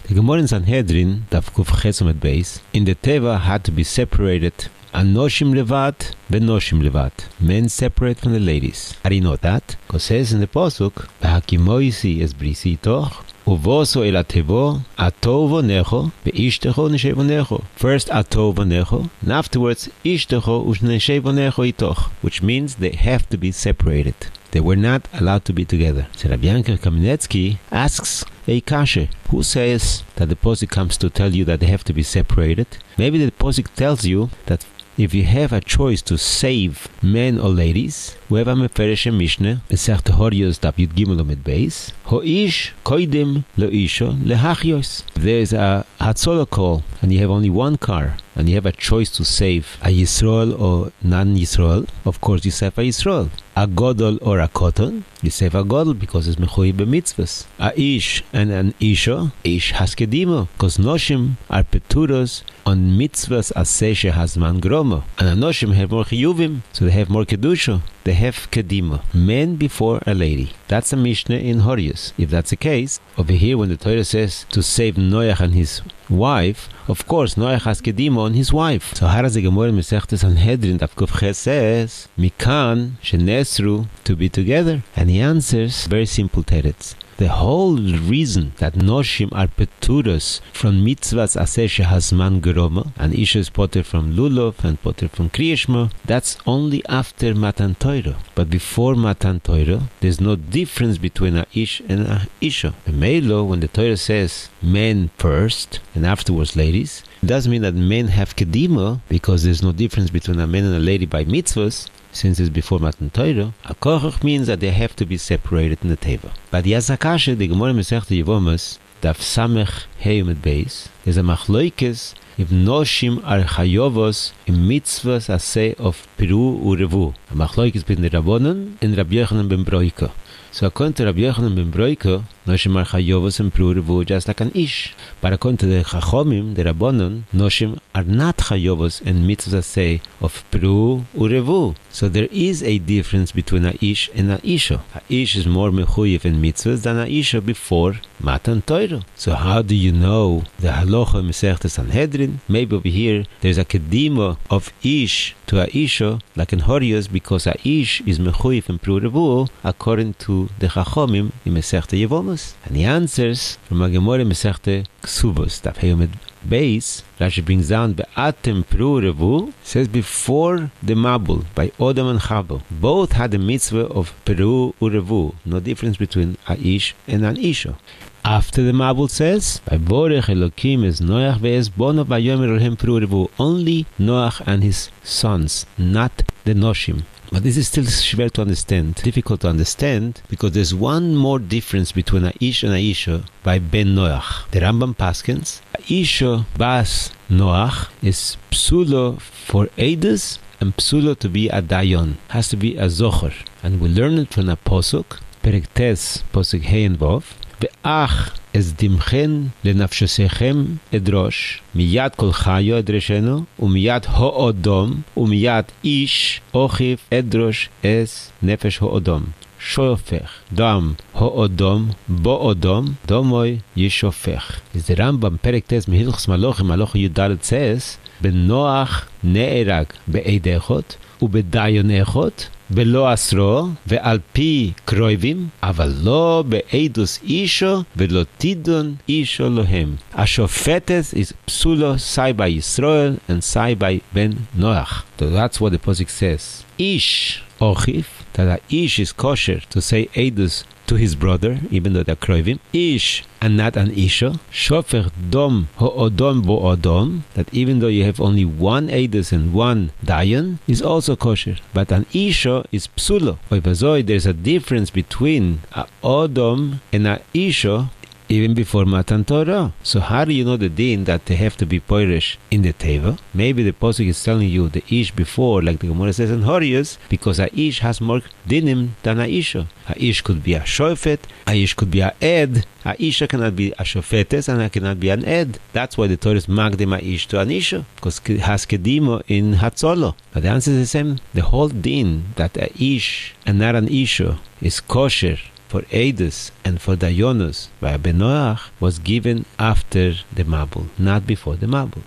The Gemara in Sanhedrin, Daf Kuf Ches Amud Beis, in the Teva had to be separated. Anoshim levat, benoshim levat. Men separate from the ladies. How do you know that? Because it says in the Pasuk, V'hakimoisi es brisi toch, uvoso el atevo, atovo necho, ve'ishtecho neshevo necho. First atovo necho, and afterwards ishtecho u'neshevo necho itoch, which means they have to be separated. They were not allowed to be together. So Rabbi Yankel Kamenetsky asks a kasha. Who says that the Pasuk comes to tell you that they have to be separated? Maybe the Pasuk tells you that if you have a choice to save men or ladies, we have a Meferesh Mishnah, Mesech Tehorios Daf Yud Gimel Amud Beis, Ho'ish koidim lo'isho lehachios. There is a Hatzolah call, and you have only one car, and you have a choice to save a Yisrael or non-Yisrael. Of course, you save a Yisrael. A Godol or a Koton, you save a Godol because it's Mechuyev b'mitzvahs. A Ish and an Isha, Ish has kedimo, because Noshim are peturos on mitzvahs aseh shehazman gromo. And Anoshim have more chiyuvim, so they have more kedusha. They have kedima, men before a lady. That's a Mishnah in Horius. If that's the case, over here when the Torah says to save Noach and his wife, of course Noach has kedima on his wife. So how does the Gemara in Mesechtes Sanhedrin Daf Kuf Ches says, Mikan shenesru, to be together? And he answers very simple teretz. The whole reason that Noshim are peturos from mitzvahs aseh shehazman geroma, and Isha is potter from lulav and potter from kriyishma, that's only after Matan Torah. But before Matan Torah, there's no difference between a Ish and a Isha. The Melo, when the Torah says men first and afterwards ladies, it doesn't mean that men have kedima because there's no difference between a man and a lady by mitzvahs. Since it's before Matan Torah, a kochach means that they have to be separated in the teva. But Yazakashe, the Gemara Mesechta Yevamos, Daf Samech Hey Amud Beis, is a machloikes if noshim are chayovos in mitzvahs aseh of piru urevu. A machloikes between the Rabbanon and Rabbi Yochanan ben Broika. So according to Rabbi Yochanan ben Broika, Noshim are chayovos and piru urevu just like an ish. But according to the Chachomim, the Rabbanon, Noshim are not chayovos and mitzvahs aseh of piru urevu. So there is a difference between a ish and a isha. A ish is more mechuyev in mitzvahs than a isha before Matan Torah. So how do you know the halacha Mesechtes Sanhedrin? Maybe over here there's a kedima of ish to a isha, like in Horios, because a ish is mechuyev in piru urevu, according to the Chachomim in Mesechta Yevamos. And he answers from a Gemara Mesechta Ksubos Daf Hey Amud Beis. Rashi brings down be'atem piru urevu, says before the Mabul by Odom and Chabel, both had the mitzvah of piru urevu, no difference between a ish and an isha. After the Mabul says, Vayborech Elokim es Noach ve'es bono vayomer lehem piru urevu, only Noach and his sons, not the Noshim. But this is still schwer to understand, difficult to understand, because there's one more difference between a ish and a isha by Ben Noach. The Rambam paskins, a isha bas Noach is psulo for Eidos and psulo to be a dayon, has to be a zocher. And we learn it from a posuk, Perek Tes, posuk Hey and Vov, Ve'ach es dimchen lenafshosechem edrosh, miyad kol chayo edreshenu, umiyad ho'odom, umiyad ish ochiv edrosh es nefesh ho'odom. Shofech dam ho'odom bo'odom domoy yishofech. Is the Rambam Perek Tes Mehilchos Malachim Malach Yudalet says, Ben Noach ne'erag be'eidechot ubedayon echot בלא עשרו, ועל פי קרויבים, אבל לא בעדוס אישו, ולא תידון אישו להם. השופטת is psulo sai by Yisrael and sai by Ben Noach. So that's what the Pasuk says. Ish, ochif, that a ish is kosher to say edus to his brother, even though they're kroivim. Ish, and not an isha. Shofech dom ho'odom bo'odom, that even though you have only one edus and one dayan, is also kosher. But an isha is psulo. There's a difference between a odom and a isha, even before Matan Torah. So how do you know the din that they have to be poirish in the teva? Maybe the Pasuk is telling you the ish before, like the Gemara says in Horius, because a ish has more dinim than a isha. A ish could be a shofet, a ish could be a ed, a isha cannot be a shofetes, and it cannot be an ed. That's why the Torah is magdim a ish to an isha, because it has kedimo in hatzolo. But the answer is the same. The whole din that a ish and not an isha is kosher for Eidus and for Dayanus by Benoach was given after the Mabul, not before the Mabul.